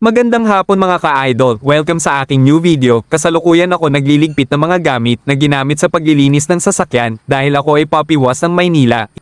Magandang hapon mga ka-idol, welcome sa aking new video. Kasalukuyan ako nagliligpit ng mga gamit na ginamit sa paglilinis ng sasakyan dahil ako ay papiwas ng Maynila.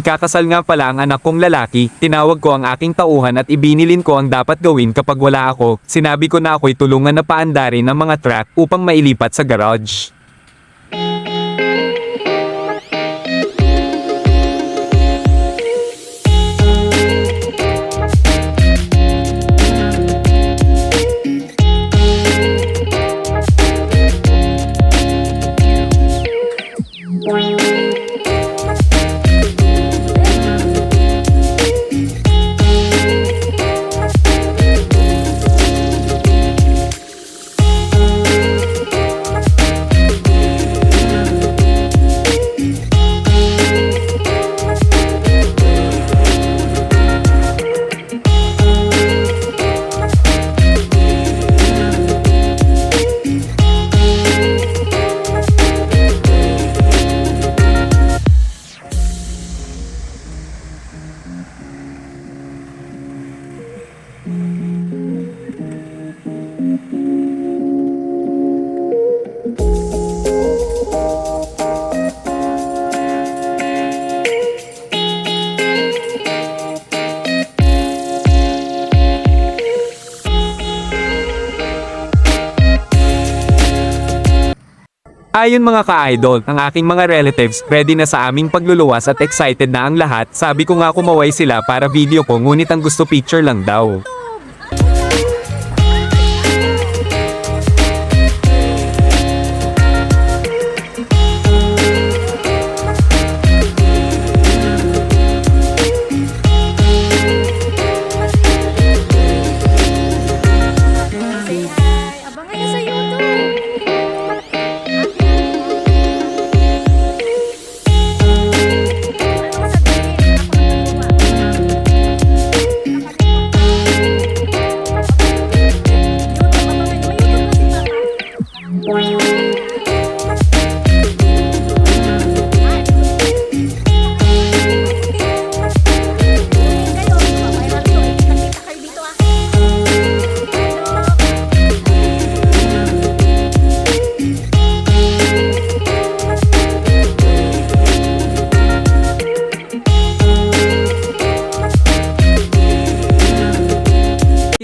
Ikakasal nga pala ang anak kong lalaki, tinawag ko ang aking tauhan at ibinilin ko ang dapat gawin kapag wala ako. Sinabi ko na ako'y tulungan na paandarin ang mga truck upang mailipat sa garage. Ayon mga ka-idol, ang aking mga relatives ready na sa aming pagluluwas at excited na ang lahat. Sabi ko nga kumaway sila para video ko ngunit ang gusto picture lang daw. Abangan nyo sa YouTube!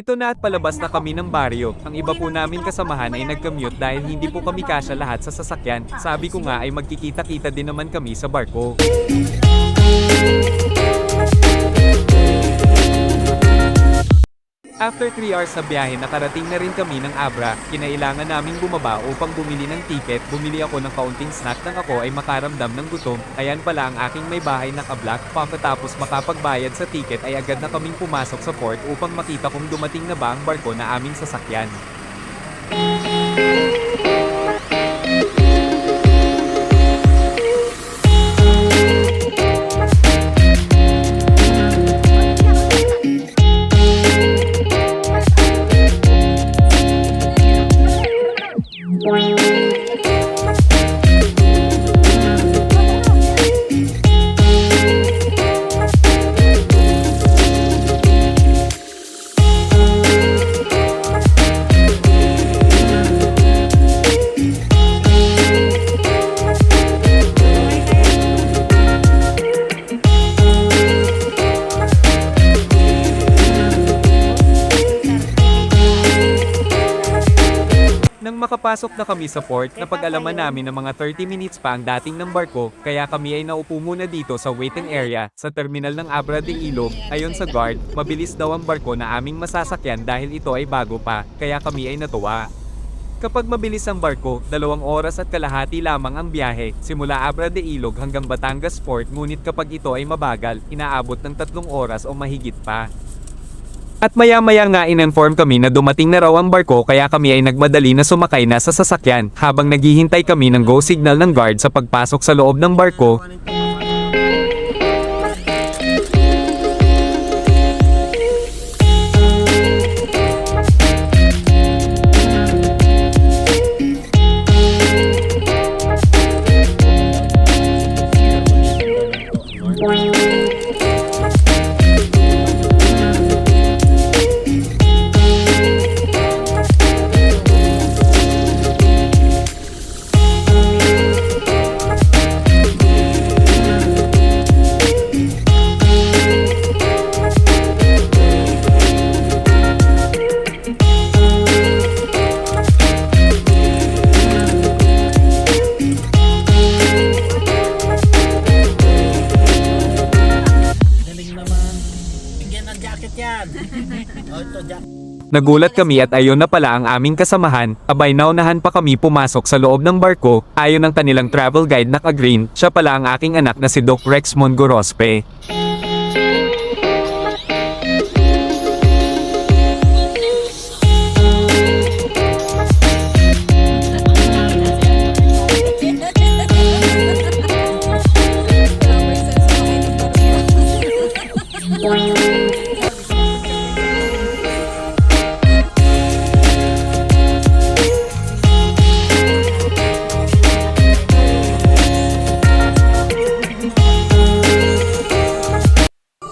Ito na at palabas na kami ng baryo. Ang iba po namin kasamahan ay nag-commute dahil hindi po kami kasya lahat sa sasakyan. Sabi ko nga ay magkikita-kita din naman kami sa barko. After 3 hours na biyahe nakarating na rin kami ng Abra. Kinailangan naming bumaba upang bumili ng ticket. Bumili ako ng kaunting snack nang ako ay makaramdam ng gutom. Ayan pala ang aking may bahay naka-black. Pagkatapos makapagbayad sa ticket ay agad na kaming pumasok sa port upang makita kung dumating na ba ang barko na aming sasakyan. Makapasok na kami sa port, napag-alaman namin na mga 30 minutes pa ang dating ng barko, kaya kami ay naupo muna dito sa waiting area, sa terminal ng Abra de Ilog. Ayon sa guard, mabilis daw ang barko na aming masasakyan dahil ito ay bago pa, kaya kami ay natuwa. Kapag mabilis ang barko, 2 oras at kalahati lamang ang biyahe, simula Abra de Ilog hanggang Batangas Port, ngunit kapag ito ay mabagal, inaabot ng 3 oras o mahigit pa. At maya-maya nga in-inform kami na dumating na raw ang barko kaya kami ay nagmadali na sumakay na sa sasakyan habang naghihintay kami ng go signal ng guard sa pagpasok sa loob ng barko. Nagulat kami at ayon na pala ang aming kasamahan, abay naunahan pa kami pumasok sa loob ng barko, ayon ng kanilang travel guide na ka-green, siya pala ang aking anak na si Doc Rex Mongorospe.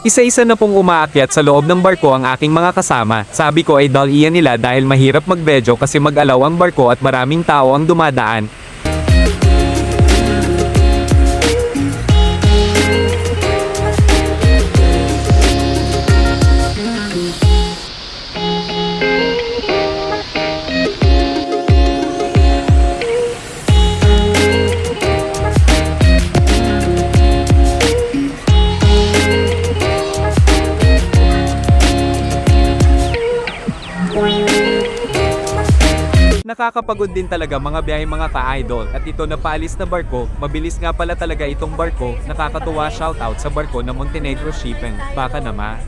Isa-isa na pong umaakyat sa loob ng barko ang aking mga kasama. Sabi ko ay dull iyan nila dahil mahirap mag-bedyo kasi mag-alaw ang barko at maraming tao ang dumadaan. Nakakapagod din talaga mga biyahe mga ka-idol at ito na paalis na barko, mabilis nga pala talaga itong barko, nakakatuwa shoutout sa barko na Montenegro Shipping, baka naman.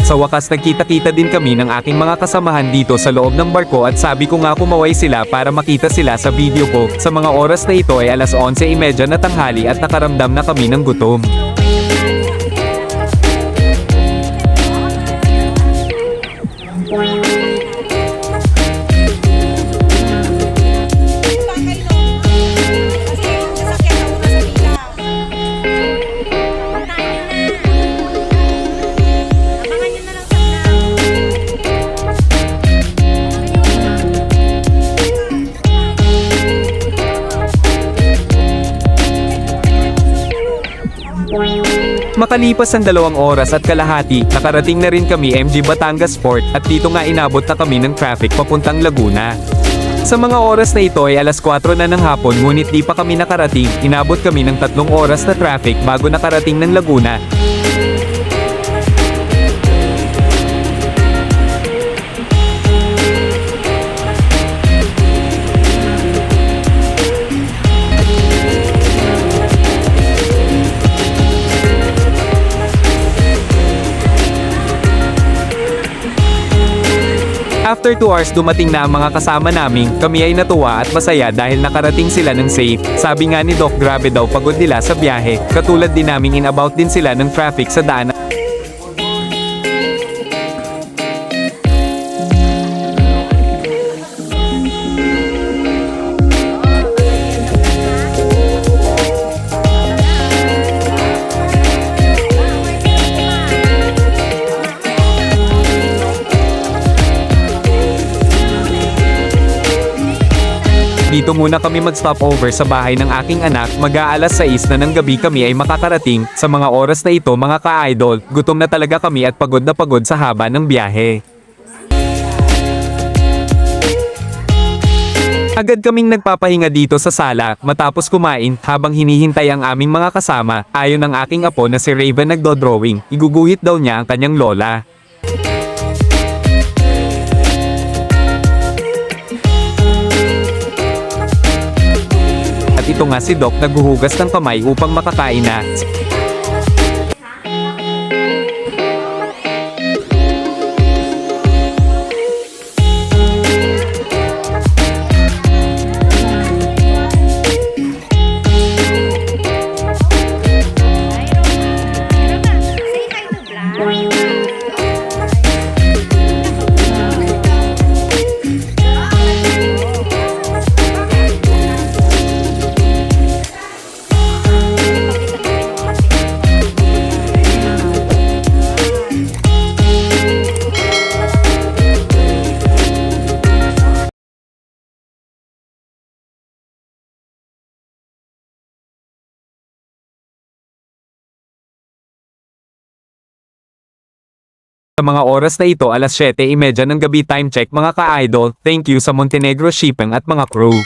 Sa wakas nagkita-kita din kami ng aking mga kasamahan dito sa loob ng barko at sabi ko nga kumaway sila para makita sila sa video ko. Sa mga oras na ito ay alas 11:30 na tanghali at nakaramdam na kami ng gutom. Makalipas ang 2 oras at kalahati, nakarating na rin kami MG Batangas Port at dito nga inabot na kami ng traffic papuntang Laguna. Sa mga oras na ito ay alas 4 na ng hapon ngunit di pa kami nakarating, inabot kami ng 3 oras na traffic bago nakarating ng Laguna. After 2 hours dumating na ang mga kasama namin, kami ay natuwa at masaya dahil nakarating sila ng safe. Sabi nga ni Doc grabe daw pagod nila sa biyahe, katulad din naming in-about din sila ng traffic sa daan. Dito muna kami mag-stopover sa bahay ng aking anak, mag-aalas 6 na ng gabi kami ay makakarating. Sa mga oras na ito mga ka-idol, gutom na talaga kami at pagod na pagod sa haba ng biyahe. Agad kaming nagpapahinga dito sa sala, matapos kumain, habang hinihintay ang aming mga kasama, ayon ng aking apo na si Raven nagdo-drawing, iguguhit daw niya ang kanyang lola. At ito nga si Doc naghuhugas ng kamay upang makakain na. Say hi to Blanc. Sa mga oras na ito alas 7:30 ng gabi time check mga ka-idol, thank you sa Montenegro Shipping at mga crew.